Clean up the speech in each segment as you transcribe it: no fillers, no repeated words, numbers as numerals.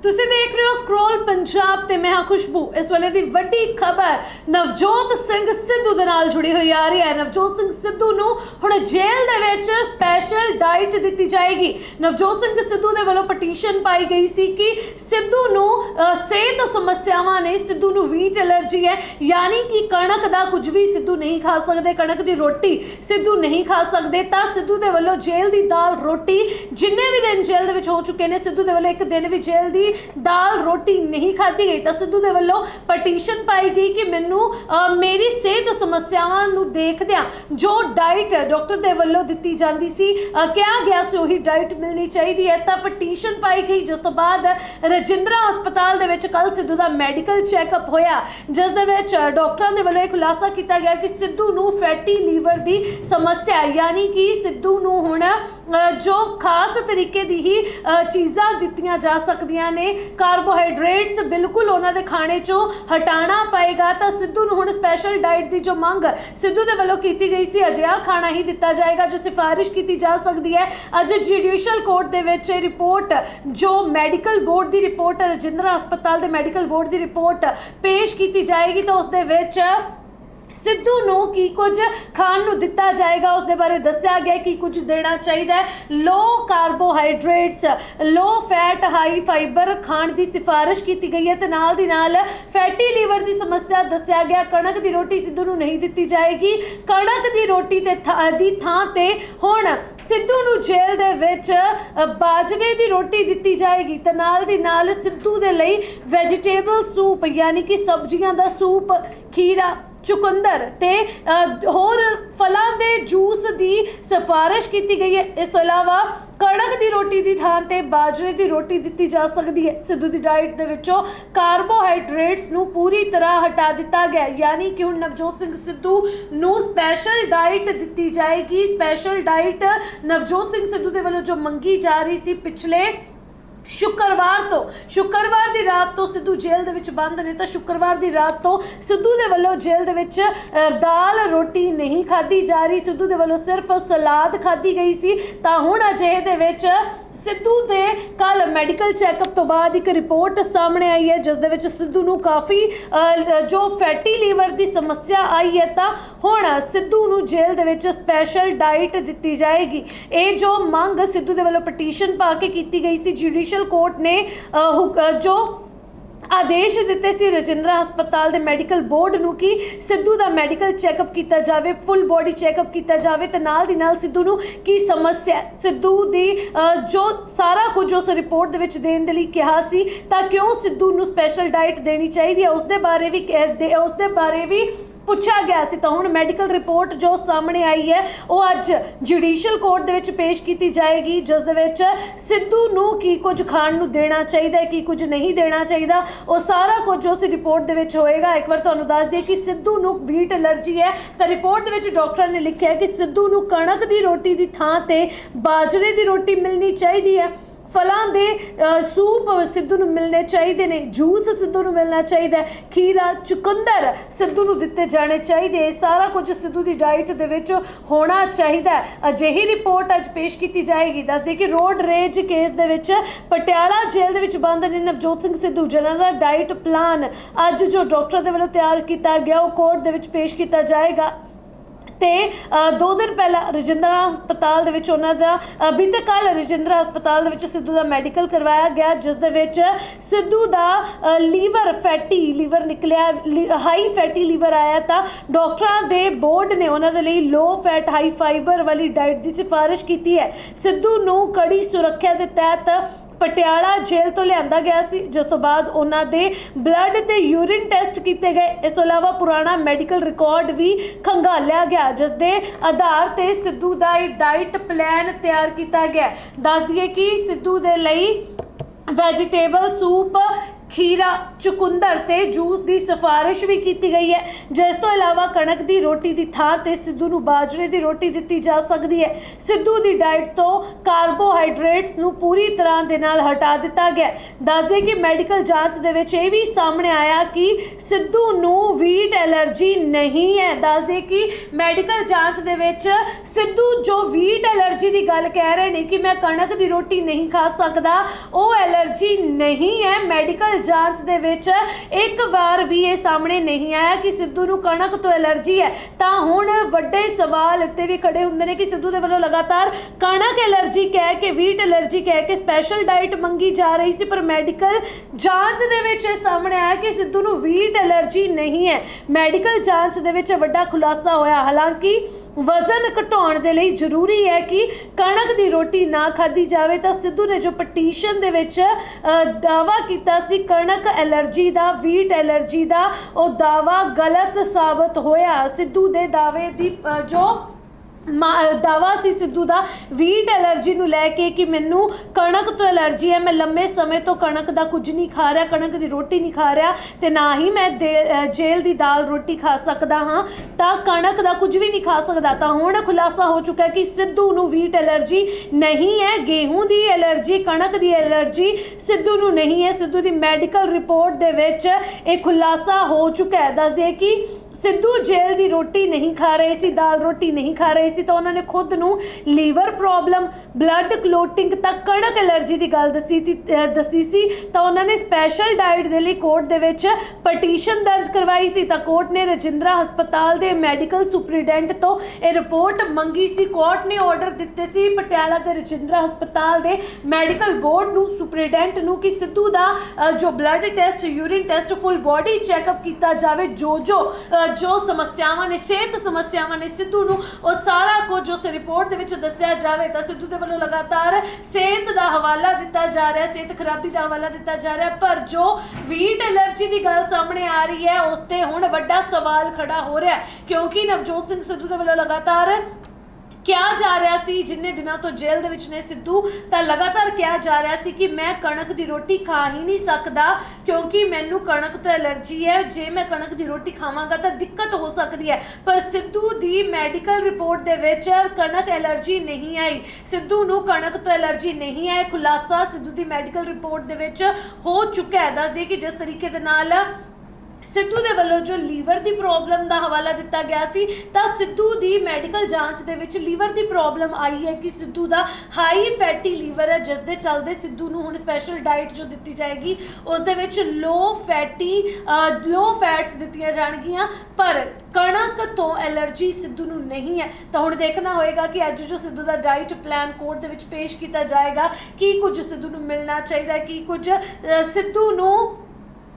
ਤੁਸੀਂ ਦੇਖ ਰਹੇ ਹੋ ਸਕਰੋਲ ਪੰਜਾਬ ਤੇ ਮੈਂ ਹਾਂ ਖੁਸ਼ਬੂ। ਇਸ ਵੇਲੇ ਦੀ ਵੱਡੀ ਖਬਰ ਨਵਜੋਤ ਸਿੰਘ ਸਿੱਧੂ ਦੇ ਨਾਲ ਜੁੜੀ ਹੋਈ ਆ ਰਹੀ ਹੈ। ਨਵਜੋਤ ਸਿੰਘ ਸਿੱਧੂ ਨੂੰ ਹੁਣ ਜੇਲ੍ਹ ਦੇ ਵਿੱਚ ਸਪੈਸ਼ਲ ਡਾਈਟ ਦਿੱਤੀ ਜਾਏਗੀ। ਨਵਜੋਤ ਸਿੰਘ ਸਿੱਧੂ ਦੇ ਵੱਲੋਂ ਪਟੀਸ਼ਨ ਪਾਈ ਗਈ ਸੀ ਕਿ ਸਿੱਧੂ ਨੂੰ ਸਿਹਤ ਸਮੱਸਿਆਵਾਂ ਨੇ, ਸਿੱਧੂ ਨੂੰ ਵੀਟ ਐਲਰਜੀ ਹੈ, ਯਾਨੀ ਕਿ ਕਣਕ ਦਾ ਕੁਝ ਵੀ ਸਿੱਧੂ ਨਹੀਂ ਖਾ ਸਕਦੇ, ਕਣਕ ਦੀ ਰੋਟੀ ਸਿੱਧੂ ਨਹੀਂ ਖਾ ਸਕਦੇ। ਤਾਂ ਸਿੱਧੂ ਦੇ ਵੱਲੋਂ ਜੇਲ੍ਹ ਦੀ ਦਾਲ ਰੋਟੀ, ਜਿੰਨੇ ਵੀ ਦਿਨ ਜੇਲ੍ਹ ਦੇ ਵਿੱਚ ਹੋ ਚੁੱਕੇ ਨੇ, ਸਿੱਧੂ ਦੇ ਵੱਲੋਂ ਇੱਕ ਦਿਨ ਵੀ ਜੇਲ੍ਹ ਦੀ दाल रोटी नहीं खाधी गई। तो सिद्धू दे वल्लों पटीशन पाई गई कि मैनू मेरी सेहत समस्यावां नू देखदियां जो डाइट डॉक्टर दे वल्लों दित्ती जांदी सी, कहा गया सी उही डाइट मिलनी चाहिए है। तो पटीशन पाई गई, जिस तो बाद रजिंद्रा हस्पताल दे विच कल सिद्धू दा मैडिकल चैकअप होया, जिस दे विच डॉक्टरां दे वल्लों खुलासा किया गया कि सिद्धू नू फैटी लीवर दी समस्या, यानी कि सिद्धू नू हुण जो खास तरीके दी ही चीज़ां दित्तियां जा सकदियां ने, कार्बोहाइड्रेट्स बिल्कुल उन्होंने खाने चो हटाना पएगा। तो सिद्धू नूं हुण स्पैशल डाइट की जो मंग सिद्धू दे वल्लों की गई सी, अजिहा खाना ही दिता जाएगा जो सिफारिश की जा सकती है। अज जुडिशल कोर्ट दे विच रिपोर्ट, जो मैडिकल बोर्ड की रिपोर्ट, रजिंद्रा हस्पताल के मैडिकल बोर्ड की रिपोर्ट पेश की जाएगी। तो उस दे विच सिद्धू नूं की कुछ खाण नूं दिता जाएगा, उस दे बारे दस्सिया गया कि कुछ देना चाहिए। Low carbohydrates, low fat, high fibre खाण की सिफारिश की गई है। तो नाल दी नाल फैटी लीवर की समस्या दस्सिया गया। कणक की रोटी सिद्धू नूं नहीं दित्ती जाएगी। कणक की रोटी दी थां ते हुण सिद्धू नूं जेल दे विच बाजरे की रोटी दित्ती जाएगी। तो नाल दी नाल सिद्धू दे लई वैजीटेबल सूप, यानी कि सब्जियां दा सूप, खीरा, चुकंदर ते होर फलों के जूस की सिफारिश की गई है। इस तो इलावा कणक की रोटी की थां ते बाजरे की रोटी दी जा सकती है। सिद्धू की डाइट के विचों कार्बोहाइड्रेट्स नूं पूरी तरह हटा दिता गया, यानी कि हुण नवजोत सिंह सिद्धू नूं स्पैशल डाइट दी जाएगी। स्पैशल डाइट नवजोत सिंह सिद्धू के वल्लों जो मंगी जा रही सी पिछले शुक्रवार की रात तो सिद्धू जेल दे विच बंद ने। तो शुक्रवार की रात तो सिद्धू दे वल्लों जेल दे विच दाल रोटी नहीं खाधी जा रही, सिद्धू दे वल्लों सिर्फ सलाद खाधी गई सी। तां हुण अजे दे विच सिद्धू दे कल मैडिकल चैकअप तो बाद एक रिपोर्ट सामने आई है, जिस दे विच सिद्धू नूं काफ़ी जो फैटी लीवर की समस्या आई है। तो हुण सिद्धू नूं जेल दे विच स्पैशल डाइट दित्ती जाएगी। ये जो मंग सिद्धू दे वल्लों पटीशन पा के की गई सी, जुडिशल कोर्ट ने जो आदेश दिते सी रजिंद्रा हस्पताल के मैडिकल बोर्ड नूं कि सिद्धू का मैडिकल चैकअप किया जाए, फुल बॉडी चैकअप किया जाए। तो नाल दी नाल सिद्धू नूं की समस्या, सिद्धू दी जो सारा कुछ उस रिपोर्ट दे विच देण दे लई कहा सी, तां क्यों सिद्धू नूं स्पैशल डाइट देनी चाहिए उस दे बारे भी पूछा गया सी। तो हुण मैडिकल रिपोर्ट जो सामने आई है वो अज जुडिशल कोर्ट दे विच पेश की जाएगी, जिस दे विच सिद्धू नूं की कुछ खाण नूं देना चाहिए, की कुछ नहीं देना चाहिए, वो सारा कुछ उस रिपोर्ट दे विच होएगा। एक बार तुहानूं दस दिए कि सिद्धू नूं वीट एलर्जी है। तो रिपोर्ट दे विच डॉक्टर ने लिखिया कि सिद्धू नूं कणक की रोटी की थां ते बाजरे की रोटी मिलनी चाहिए है, फलों के सूप सिद्धू नूं मिलने चाहिए ने, जूस सिद्धू नूं मिलना चाहिए, खीरा, चुकंदर सिद्धू नूं दिते जाने चाहिए। सारा कुछ सिद्धू की डाइट दे विच होना चाहिए। अजिही रिपोर्ट अज पेश की जाएगी। दस दे कि रोड रेज केस दे विच पटियाला जेल दे विच बंद ने नवजोत सिंह सिद्धू, जिन्हां दा डाइट प्लान अज जो डॉक्टर दे वल्लों तैयार किया गया वो कोर्ट दे विच पेश किया जाएगा। ते 2 दिन पहला रजिंद्रा हस्पताल दे विच उन्हां दा बीते कल रजिंद्रा हस्पताल दे विच सिद्धू दा मैडिकल करवाया गया, जिस दे विच सिद्धू दा लीवर फैटी लीवर निकलिया, हाई फैटी लीवर आया। तो डॉक्टरां दे बोर्ड ने उन्हां दे लई लो फैट हाई फाइबर वाली डाइट की सिफारिश की है। सिद्धू नूं कड़ी सुरक्षा के तहत पटियाला जेल तो लिया गया सी, जिस तो बाद उन्होंने ब्लड ते यूरिन टेस्ट किए गए। इस तो इलावा पुराना मैडिकल रिकॉर्ड भी खंगालिया गया, जिस दे आधार ते सिद्धू का डाइट प्लान तैयार किया गया। दस दिए कि सिद्धू दे लई वैजीटेबल सूप, खीरा चुकुंदर ते जूस की सिफारिश भी की गई है। जिस तो इलावा कणक की रोटी की थां ते सिद्धू नूं बाजरे की रोटी दी जा सकती है। सिद्धू की डाइट तो कार्बोहाइड्रेट्स नूं पूरी तरह दे नाल हटा दिता गया। दस दे कि मैडिकल जांच दे विच यह भी सामने आया कि सिद्धू नूं वीट एलर्जी नहीं है। दस दे कि मैडिकल जांच दे विच सिद्धू जो वीट एलर्जी की गल कह रहे हैं कि मैं कणक की रोटी नहीं खा सकता, वो एलर्जी नहीं है। मैडिकल जांच दे विच एक बार भी ये सामने नहीं आया कि सिद्धू नूं कणक तो एलर्जी है। तां हुण वड्डे सवाल इत्ते भी खड़े हुंदे ने कि सिद्धू दे वल्लों लगातार कणक एलर्जी कह के वीट एलर्जी कह के स्पैशल डाइट मंगी जा रही सी, पर मैडिकल जांच दे विच सामने आया कि सिद्धू नूं वीट एलर्जी नहीं है। मैडिकल जांच दे विच वड्डा खुलासा होया। हालांकि वजन घटाउण दे लई जरूरी है कि कणक की रोटी ना खाधी जाए, तो सिद्धू ने जो पटीशन दे विच दावा किया सी कणक एलर्जी दा वीट एलर्जी दा, वो दावा गलत साबित होया। सिद्धू दे दावे दी जो दावा सी सिद्धू दा वीट एलर्जी नूं लैके कि मैनू कणक तो एलर्जी है, मैं लंबे समय तो कणक दा कुछ नहीं खा रहा, कणक की रोटी नहीं खा रहा, तो ना ही मैं जेल की दाल रोटी खा सकता हाँ, तो कणक का कुछ भी नहीं खा सकता। तो हुण खुलासा हो चुका है कि सिद्धू नूं वीट एलर्जी नहीं है। गेहूं की एलर्जी कणक की एलर्जी सिद्धू नूं नहीं है। सिद्धू की मैडिकल रिपोर्ट दे विच एक खुलासा हो चुका है। दस दे कि सिद्धू जेल की रोटी नहीं खा रहे सी, दाल रोटी नहीं खा रहे सी, तो उन्होंने खुद नूं लीवर प्रॉब्लम, ब्लड क्लोटिंग तक कणक एलर्जी की गल दसी सी। तो उन्होंने स्पैशल डाइट के लिए कोर्ट दे विच पटीशन दर्ज करवाई सी। तो कोर्ट ने रजिंद्रा हस्पताल के मैडिकल सुपरीडेंट तो ये रिपोर्ट मंगी सी। कोर्ट ने ऑर्डर दिते सी पटियाला के रजिंद्रा हस्पताल के मैडिकल बोर्ड नूं, सुपरीडेंट नूं कि सिद्धू दा जो blood test, urine test, full body checkup किया जाए। जो समस्यावां ने, सेहत समस्यावां ने सिद्धू नूं, वो सारा कुछ उस रिपोर्ट दे विच दस्सिया जाए। तो सिद्धू दे वल्लों लगातार सेहत का हवाला दिता जा रहा है, सेहत खराबी का हवाला दिता जा रहा है, पर जो वीट एलर्जी की गल सामने आ रही है उस ते हुण वड्डा सवाल खड़ा हो रहा है, क्योंकि नवजोत सिंह सिद्धू दे वल्लों लगातार क्या जा रहा सी जिन्ने दिनों तो जेल दे विच ने सिद्धू, तो लगातार क्या जा रहा सी कि मैं कणक की रोटी खा ही नहीं सकता क्योंकि मैनू कणक तो एलर्जी है, जे मैं कणक की रोटी खावांगा तो दिक्कत हो सकती है। पर सिद्धू की मैडिकल रिपोर्ट दे विच कणक एलर्जी नहीं आई, सिद्धू नूं कणक तो एलर्जी नहीं है। खुलासा सिद्धू की मैडिकल रिपोर्ट दे विच हो चुका है। दस दे कि जिस तरीके दे नाल सिद्धू दे वल्लों जो लीवर की प्रॉब्लम का हवाला दिता गया सी, तो सिद्धू की मैडिकल जांच दे विच लीवर की प्रॉब्लम आई है कि सिद्धू का हाई फैटी लीवर है, जिस दे चलते सिद्धू नूं हुण स्पैशल डाइट जो दी जाएगी उस दे विच लो फैट्स दित्तियां जाणगियां, पर कणक तो एलर्जी सिद्धू नूं नहीं है। तो हुण देखना होएगा कि अज जो सिद्धू का डाइट प्लान कोर्ट दे विच पेश किया जाएगा, की कुछ सिद्धू नूं मिलना चाहिए, कि कुछ सिद्धू नूं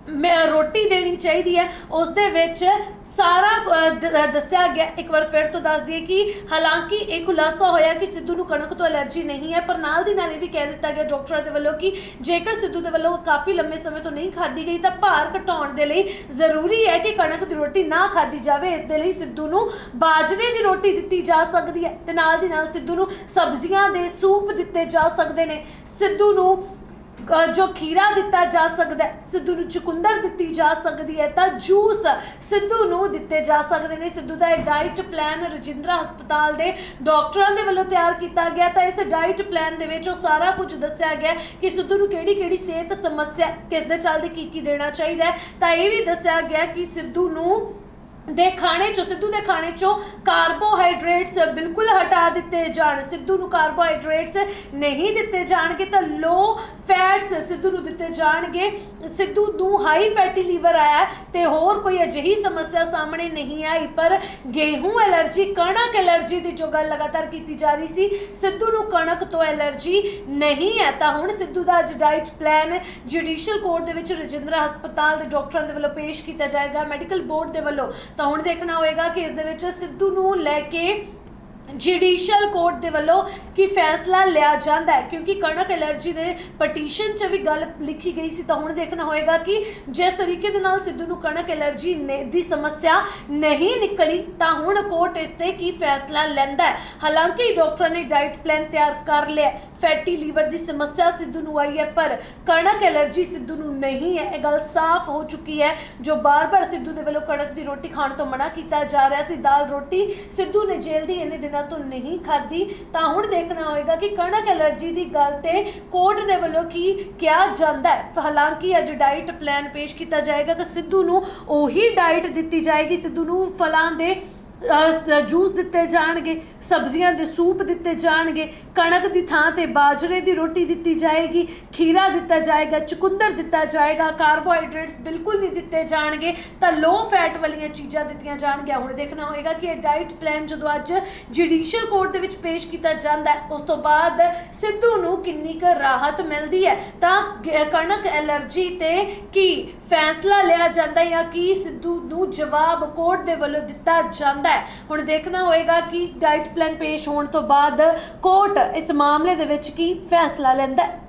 रोटी देनी चाहिए है, उस दे विच सारा दस्या गया। एक बार फिर तो दस दिए कि हालांकि एक खुलासा होया कि सिद्धू नूं कणक तो एलर्जी नहीं है, पर नाल दी नाल ये भी कह दिता गया डॉक्टरों के वल्लों कि जेकर सिद्धू के वल्लों काफ़ी लंबे समय तो नहीं खाधी गई तो भार घटाउण दे लई जरूरी है कि कणक की रोटी ना खाधी जाए। इस दे लई सिद्धू नूं बाजरे की रोटी दित्ती जा सकती है, ते नाल दी नाल सिद्धू नूं सब्जियां दे सूप दिते जा सकते हैं, सिद्धू नूं जो खीरा दिता जा सकता है, सिद्धू नूं चुकुंदर दिती जा सकती है, तो जूस सिद्धू नूं दिते जा सकते हैं। सिद्धू का डाइट प्लान रजिंद्रा हस्पताल के डॉक्टरों के वल्लों तैयार किया गया। तो इस डाइट प्लान दे विच सारा कुछ दस्सिया गया कि सिद्धू नूं किहड़ी सेहत समस्या किस दे चलदे की देना चाहिए। तो यह भी दस्सिया गया कि सिद्धू नूं दे खाने चो, सिद्धू दे खाने चो कार्बोहाइड्रेट्स बिल्कुल हटा दिते जाण, सिद्धू नूं कार्बोहाइड्रेट्स नहीं दिते जाणगे, तो लो फैट्स सिद्धू नूं दिते जाणगे। सिद्धू नूं हाई फैटी लीवर आया ते होर कोई अजिही समस्या सामने नहीं आई, पर गेहूं एलर्जी, कणक एलर्जी की जो गल लगातार की जा रही सी, सिद्धू नूं कणक तो एलर्जी नहीं है। तो हुण सिद्धू का अज डाइट प्लान जुडिशियल कोर्ट दे विच रजिंद्रा हस्पताल के डॉक्टरों के वल्लों पेश किया जाएगा, मैडिकल बोर्ड के वल्लों। तो हुण देखना होएगा कि इस दे विच सिद्धू नूं लैके जुडिशल कोर्ट के वालों की फैसला लिया जाता है, क्योंकि कणक एलर्जी के पटीशन च भी गल लिखी गई सी। तो हुण देखना होएगा कि जिस तरीके दे नाल सिद्धू नूं कणक एलर्जी दी समस्या नहीं निकली तो हुण कोर्ट इस ते की फैसला लैंदा है। हालांकि डॉक्टर ने डाइट प्लान तैयार कर लिया, फैटी लीवर की समस्या सिद्धू नूं आई है पर कणक एलर्जी सिद्धू नूं नहीं है, यह गल साफ हो चुकी है। जो बार बार सिद्धू दे वालों कणक की रोटी खाने तो मना किया जा रहा सी, दाल रोटी सिद्धू ने जेल की इन्ने दिनों तो नहीं खाधी, तो हुण देखना होएगा कि कणक एलर्जी की गल ते कोर्ट दे वल्लों की क्या जांदा है। हालांकि अज डाइट प्लान पेश किया जाएगा तो सिद्धू नूं ओही डाइट दी जाएगी, सिद्धू नूं फलां दे जूस दिते जाएंगे, सब्जियां दे सूप दिते जाएंगे, कणक की थां ते बाजरे की रोटी दी जाएगी, खीरा दिता जाएगा, चुकंदर दिता जाएगा, कार्बोहाइड्रेट्स बिल्कुल नहीं दिते जाएंगे, तो लो फैट वाली चीज़ां दित्तियां जाएंगियां। हुण देखना होएगा कि यह डाइट प्लान जो अज जुडिशल कोर्ट दे विच पेश किया जाता है उस तो बाद सिद्धू नूं किन्नी क राहत मिलती है, तो कणक एलर्जी ते की फैसला लिया जाता है या कि सिद्धू नूं जवाब कोर्ट दे वल्लों दिता जाता है। हुण देखना होएगा कि डाइट प्लान पेश होने तो बाद कोर्ट इस मामले दे विच की फैसला लैंदा है।